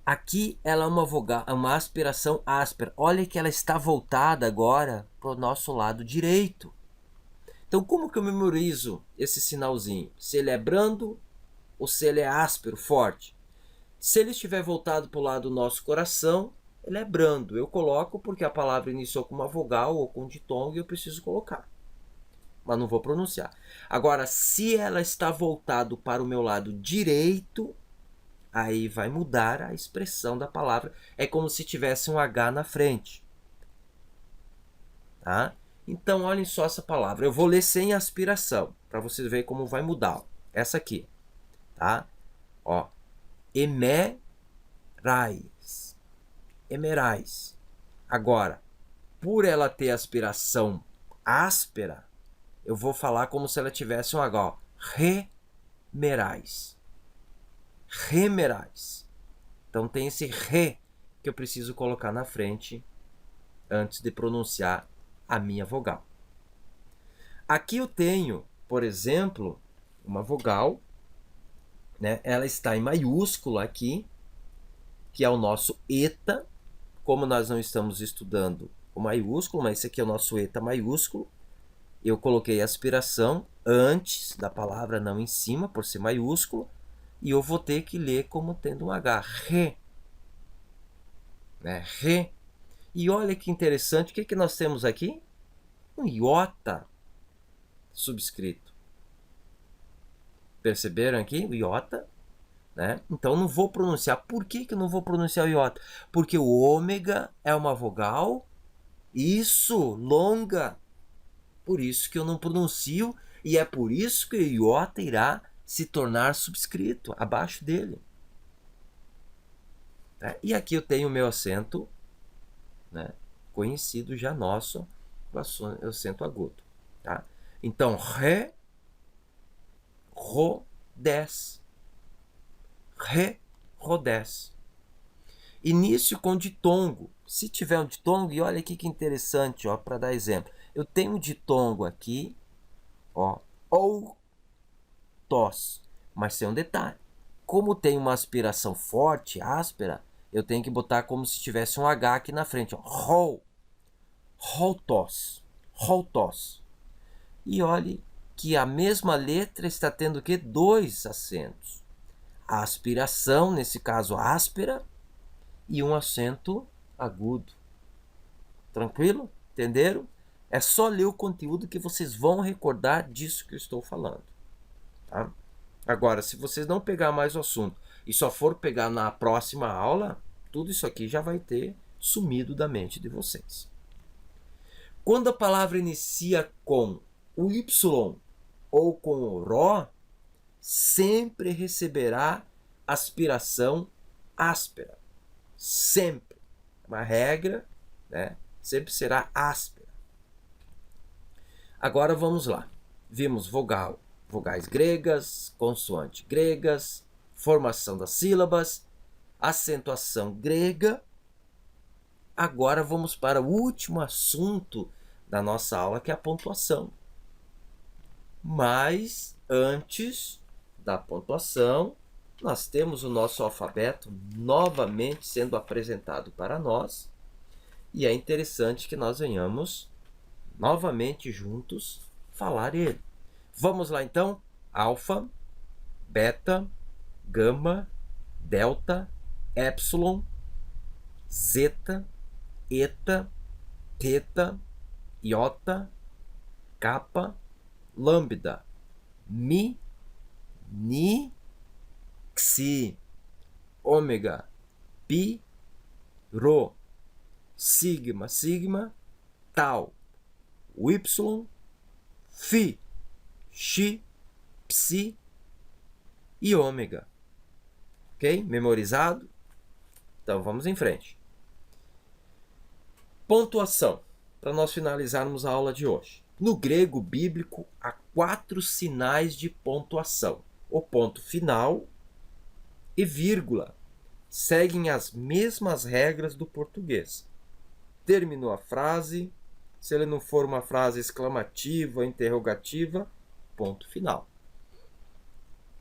Aqui ela é uma vogal, uma aspiração áspera. Olha que ela está voltada agora para o nosso lado direito. Então, como que eu memorizo esse sinalzinho? Se ele é brando ou se ele é áspero, forte? Se ele estiver voltado para o lado do nosso coração, ele é brando. Eu coloco porque a palavra iniciou com uma vogal ou com um ditongo e eu preciso colocar. Mas não vou pronunciar. Agora, se ela está voltado para o meu lado direito, aí vai mudar a expressão da palavra. É como se tivesse um H na frente. Tá? Então, olhem só essa palavra. Eu vou ler sem aspiração, para vocês verem como vai mudar. Essa aqui. Tá? Ó. Emerais. Emerais. Agora, por ela ter aspiração áspera, eu vou falar como se ela tivesse um H. Ó. Remerais. Remerais. Então tem esse re que eu preciso colocar na frente antes de pronunciar a minha vogal. Aqui eu tenho, por exemplo, uma vogal, né? Ela está em maiúsculo aqui, que é o nosso eta. Como nós não estamos estudando o maiúsculo, mas esse aqui é o nosso eta maiúsculo, eu coloquei a aspiração antes da palavra, não em cima, por ser maiúsculo, e eu vou ter que ler como tendo um H. Re. Né? Re. E olha que interessante, o que nós temos aqui? Um iota subscrito. Perceberam aqui o iota? Né? Então não vou pronunciar. Por que eu não vou pronunciar o iota? Porque o ômega é uma vogal, isso, longa. Por isso que eu não pronuncio, e é por isso que o iota irá se tornar subscrito abaixo dele. Né? E aqui eu tenho o meu acento, né, conhecido já nosso, o acento agudo. Tá? Então, re, ro, des. Re, ro, des. Início com ditongo. Se tiver um ditongo, e olha aqui que interessante, ó, para dar exemplo. Eu tenho um ditongo aqui, ó, ou tos, mas tem um detalhe. Como tem uma aspiração forte, áspera, eu tenho que botar como se tivesse um H aqui na frente, ó, rol, roltos, roltos. E olhe que a mesma letra está tendo o quê? Dois acentos. A aspiração, nesse caso áspera, e um acento agudo. Tranquilo? Entenderam? É só ler o conteúdo que vocês vão recordar disso que eu estou falando. Tá? Agora, se vocês não pegar mais o assunto e só for pegar na próxima aula, tudo isso aqui já vai ter sumido da mente de vocês. Quando a palavra inicia com o Y ou com o RO, sempre receberá aspiração áspera. Sempre. Uma regra, né? Sempre será áspera. Agora vamos lá. Vimos vogais gregas, consoantes gregas, formação das sílabas, acentuação grega. Agora vamos para o último assunto da nossa aula, que é a pontuação. Mas antes da pontuação, nós temos o nosso alfabeto novamente sendo apresentado para nós. E é interessante que nós venhamos novamente juntos falar ele. Vamos lá então? Alfa, beta, gama, delta, épsilon, zeta, eta, teta, iota, kappa, lambda, mi, ni, xi, ômega, pi, rho, sigma, tau, y, φ, xi, psi e ômega. Ok? Memorizado? Então vamos em frente. Pontuação, para nós finalizarmos a aula de hoje. No grego bíblico, há 4 sinais de pontuação. O ponto final e vírgula seguem as mesmas regras do português. Terminou a frase, se ele não for uma frase exclamativa, interrogativa, ponto final.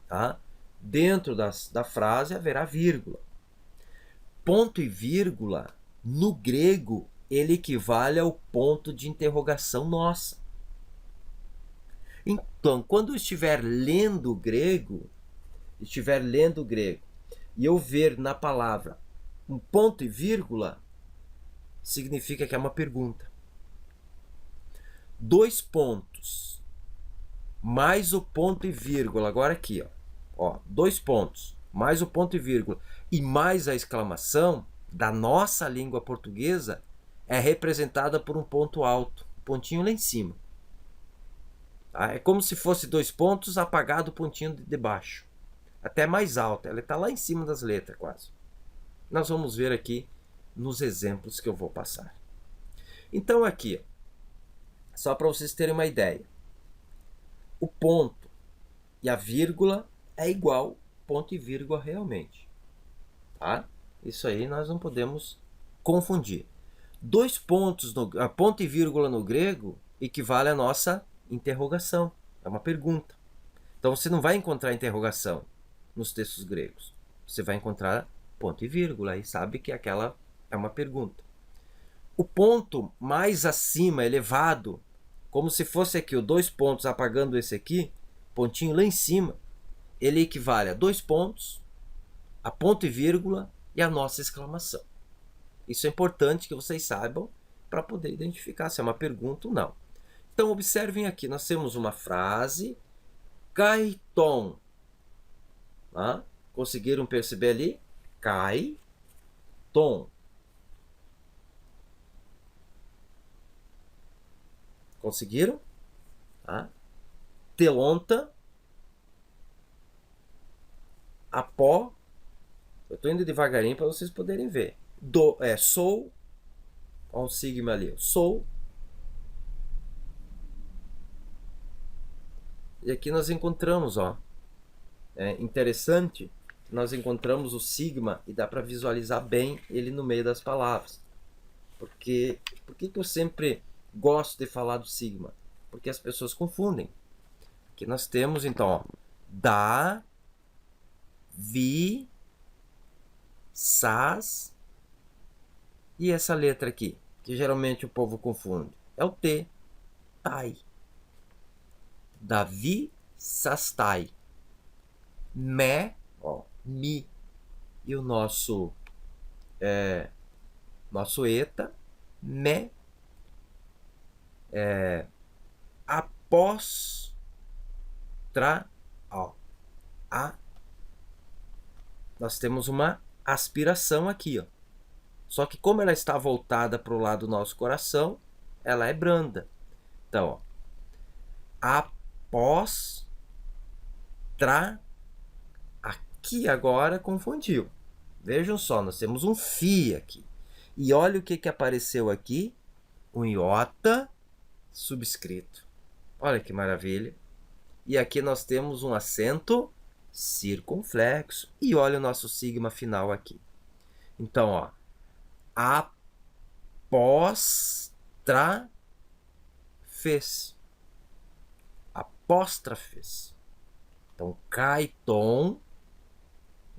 Tá? Dentro da frase haverá vírgula. Ponto e vírgula, no grego, ele equivale ao ponto de interrogação nossa. Então, quando eu estiver lendo grego, e eu ver na palavra um ponto e vírgula, significa que é uma pergunta. 2 pontos mais o ponto e vírgula, agora aqui, ó, 2 pontos mais o ponto e vírgula e mais a exclamação da nossa língua portuguesa é representada por um ponto alto, um pontinho lá em cima. Tá? É como se fosse 2 pontos apagado o pontinho de baixo. Até mais alto, ela está lá em cima das letras quase. Nós vamos ver aqui nos exemplos que eu vou passar. Então aqui, só para vocês terem uma ideia, o ponto e a vírgula é igual ponto e vírgula realmente. Tá? Isso aí nós não podemos confundir. 2 pontos, ponto e vírgula no grego equivale à nossa interrogação. É uma pergunta. Então você não vai encontrar interrogação nos textos gregos. Você vai encontrar ponto e vírgula e sabe que aquela é uma pergunta. O ponto mais acima, elevado, como se fosse aqui o 2 pontos apagando esse aqui, pontinho lá em cima, ele equivale a 2 pontos, a ponto e vírgula e a nossa exclamação. Isso é importante que vocês saibam para poder identificar se é uma pergunta ou não. Então observem aqui, nós temos uma frase, cai tom. Ah, conseguiram perceber ali? Cai tom. Conseguiram? Ah. Telonta, apó. Eu estou indo devagarinho para vocês poderem ver. Sou. Olha o sigma ali. Sou. E aqui nós encontramos, ó. É interessante, nós encontramos o sigma e dá para visualizar bem ele no meio das palavras. Por que eu sempre gosto de falar do sigma? Porque as pessoas confundem. Aqui nós temos, então, ó, da, vi, sas, e essa letra aqui, que geralmente o povo confunde, é o T, tai. Davi, sastai. Me, ó, mi. E o nosso eta, me. Após, ó, a. Nós temos uma aspiração aqui, ó. Só que como ela está voltada para o lado do nosso coração, ela é branda. Então, ó, após tra. Aqui agora confundiu. Vejam só, nós temos um fi aqui. E olha o que apareceu aqui. Um iota subscrito. Olha que maravilha. E aqui nós temos um acento circunflexo. E olha o nosso sigma final aqui. Então, ó, apóstrafes. Apóstrafes. Então, caiton.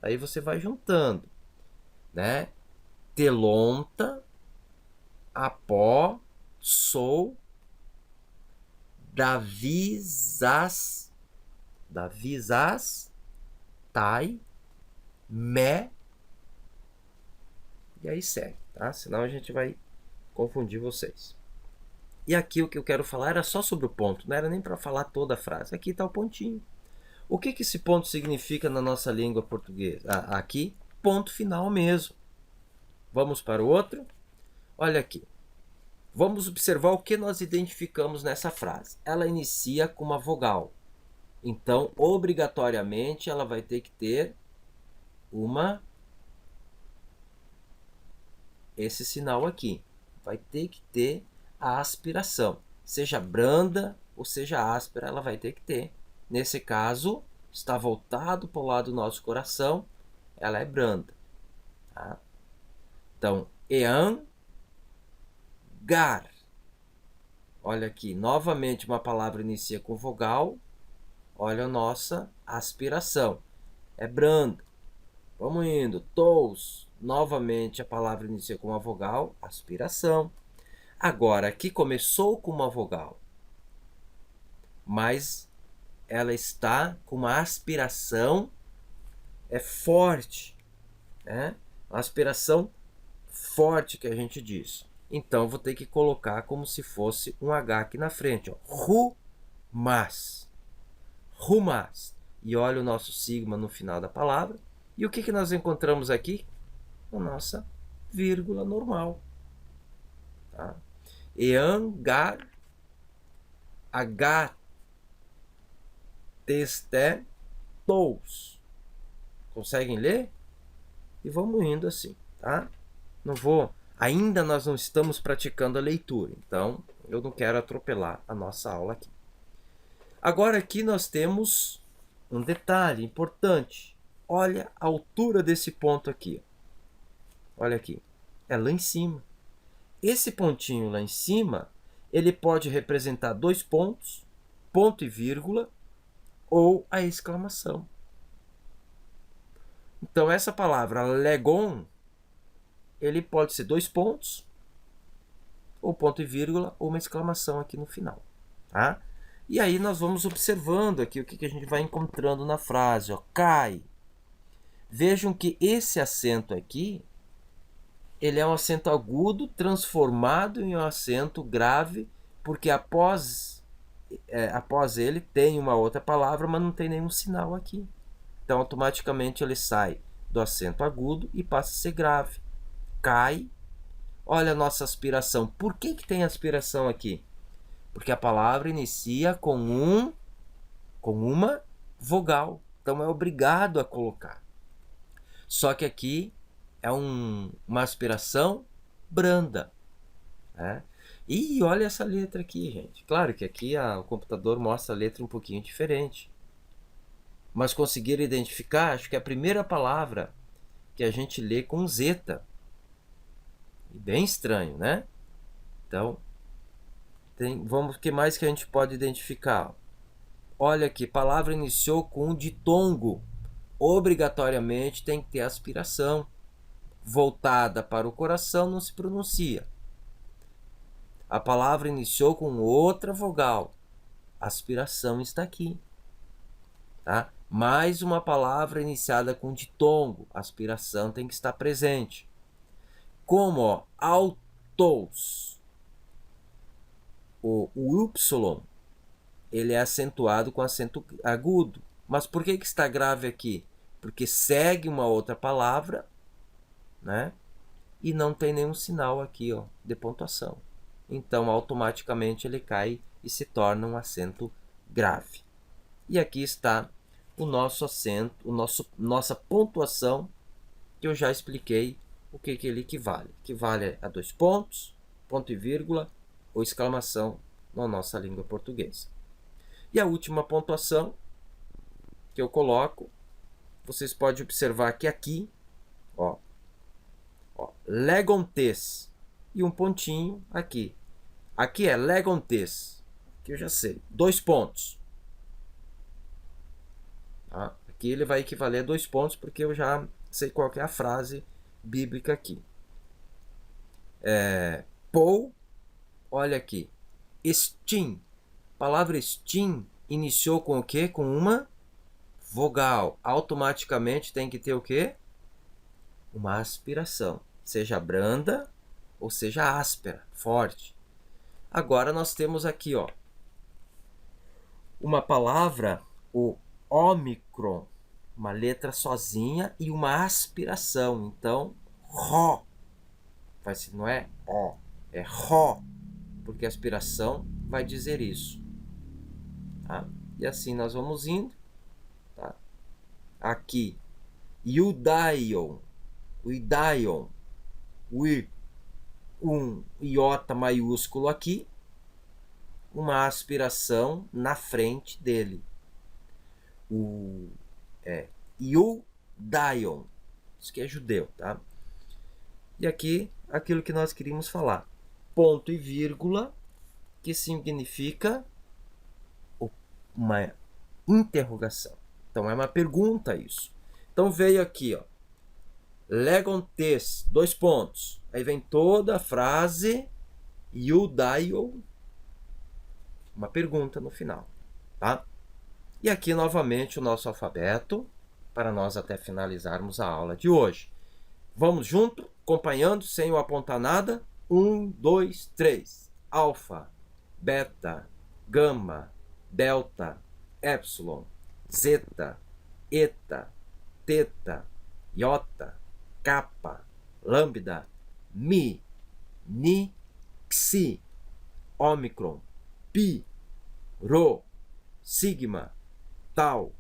Aí você vai juntando, né? Telonta, apó, sou, davisas, tai, me, e aí segue, tá? Senão a gente vai confundir vocês. E aqui o que eu quero falar era só sobre o ponto, não era nem para falar toda a frase. Aqui está o pontinho. O que esse ponto significa na nossa língua portuguesa? Aqui, ponto final mesmo. Vamos para o outro. Olha aqui. Vamos observar o que nós identificamos nessa frase. Ela inicia com uma vogal. Então, obrigatoriamente, ela vai ter que ter esse sinal aqui. Vai ter que ter a aspiração. Seja branda ou seja áspera, ela vai ter que ter. Nesse caso, está voltado para o lado do nosso coração, ela é branda. Tá? Então, ean, gar. Olha aqui, novamente uma palavra inicia com vogal. Olha a nossa aspiração. É branda. Vamos indo. Tous. Novamente a palavra inicia com uma vogal. Aspiração. Agora, aqui começou com uma vogal. Mas ela está com uma aspiração forte. Né? Uma aspiração forte que a gente diz. Então, vou ter que colocar como se fosse um H aqui na frente. Ó. Rumas. Rumas. E olha o nosso sigma no final da palavra. E o que nós encontramos aqui? A nossa vírgula normal. Tá? Eangar, H, teste, tous. Conseguem ler? E vamos indo assim, tá? Não vou... Ainda nós não estamos praticando a leitura, então eu não quero atropelar a nossa aula aqui. Agora aqui nós temos um detalhe importante. Olha a altura desse ponto aqui. Olha aqui, é lá em cima. Esse pontinho lá em cima, ele pode representar 2 pontos, ponto e vírgula, ou a exclamação. Então essa palavra legon, ele pode ser 2 pontos, ou ponto e vírgula, ou uma exclamação aqui no final. Tá? E aí nós vamos observando aqui o que a gente vai encontrando na frase. Ó. Cai. Vejam que esse acento aqui, ele é um acento agudo transformado em um acento grave, porque após ele tem uma outra palavra, mas não tem nenhum sinal aqui. Então automaticamente ele sai do acento agudo e passa a ser grave. Cai. Olha a nossa aspiração. Por que tem aspiração aqui? Porque a palavra inicia com uma vogal. Então é obrigado a colocar. Só que aqui é uma aspiração branda. Né? E olha essa letra aqui, gente. Claro que aqui o computador mostra a letra um pouquinho diferente. Mas conseguiram identificar? Acho que é a primeira palavra que a gente lê com zeta. Bem estranho, né? Então, vamos, o que mais que a gente pode identificar? Olha aqui, palavra iniciou com um ditongo. Obrigatoriamente tem que ter aspiração. Voltada para o coração não se pronuncia. A palavra iniciou com outra vogal. Aspiração está aqui. Tá? Mais uma palavra iniciada com ditongo. Aspiração tem que estar presente. Como, ó, autos. O Y, ele é acentuado com acento agudo. Mas por que está grave aqui? Porque segue uma outra palavra, né? E não tem nenhum sinal aqui, ó, de pontuação. Então, automaticamente ele cai e se torna um acento grave. E aqui está o nosso acento, nossa pontuação, que eu já expliquei o que ele equivale. Equivale a 2 pontos, ponto e vírgula ou exclamação na nossa língua portuguesa. E a última pontuação que eu coloco, vocês podem observar que aqui, legontes, e um pontinho aqui. Aqui é legontes, que eu já sei, 2 pontos. Tá? Aqui ele vai equivaler a 2 pontos, porque eu já sei qual que é a frase bíblica aqui. Pou, olha aqui, estim. A palavra estim iniciou com o quê? Com uma vogal. Automaticamente tem que ter o quê? Uma aspiração. Seja branda ou seja áspera, forte. Agora nós temos aqui, uma palavra, o ômicron, uma letra sozinha e uma aspiração. Então, ró. Não é ó, é ró, porque a aspiração vai dizer isso. Tá? E assim nós vamos indo. Tá? Aqui, iudaion, o idaion, um iota maiúsculo aqui, uma aspiração na frente dele. O iudaion, isso que é judeu, tá? E aqui, aquilo que nós queríamos falar, ponto e vírgula, que significa uma interrogação. Então é uma pergunta isso. Então veio aqui, legontes, 2 pontos. Aí vem toda a frase iudaio, uma pergunta no final, tá? E aqui novamente o nosso alfabeto, para nós até finalizarmos a aula de hoje. Vamos junto, acompanhando, sem eu apontar nada. 1, 2, 3. Alfa, beta, gama, delta, epsilon, zeta, eta, teta, iota, kappa, lambda, mi, ni, psi, ômicron, pi, rho, sigma, tau,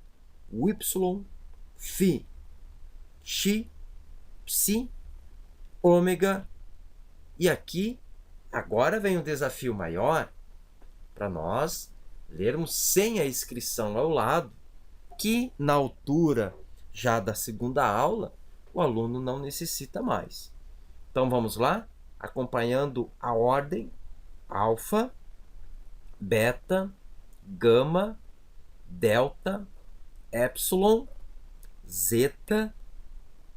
y, phi, xi, psi, ômega. E aqui, agora vem um desafio maior para nós lermos sem a inscrição ao lado, que na altura já da segunda aula, o aluno não necessita mais. Então vamos lá, acompanhando a ordem: alfa, beta, gama, delta, epsilon, zeta,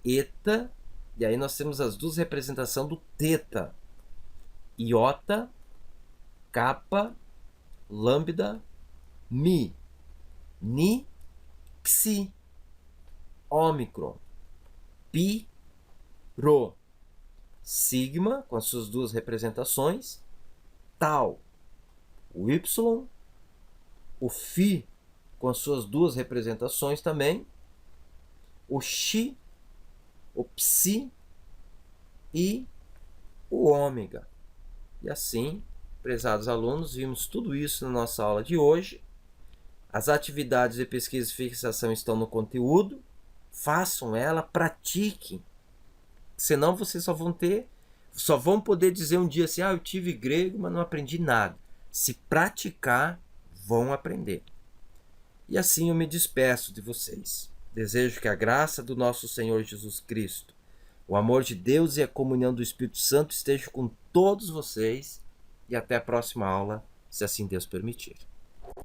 eta, e aí nós temos as duas representações do teta: iota, kappa, lambda, mi, ni, psi, ômicron, pi, rho, sigma, com as suas duas representações, tau, o y, o phi, com as suas duas representações também, o xi, o psi e o ômega. E assim, prezados alunos, vimos tudo isso na nossa aula de hoje. As atividades de pesquisa e fixação estão no conteúdo. Façam ela, pratiquem. Senão vocês só vão poder dizer um dia assim: eu tive grego, mas não aprendi nada. Se praticar, vão aprender. E assim eu me despeço de vocês. Desejo que a graça do nosso Senhor Jesus Cristo, o amor de Deus e a comunhão do Espírito Santo estejam com todos vocês. E até a próxima aula, se assim Deus permitir.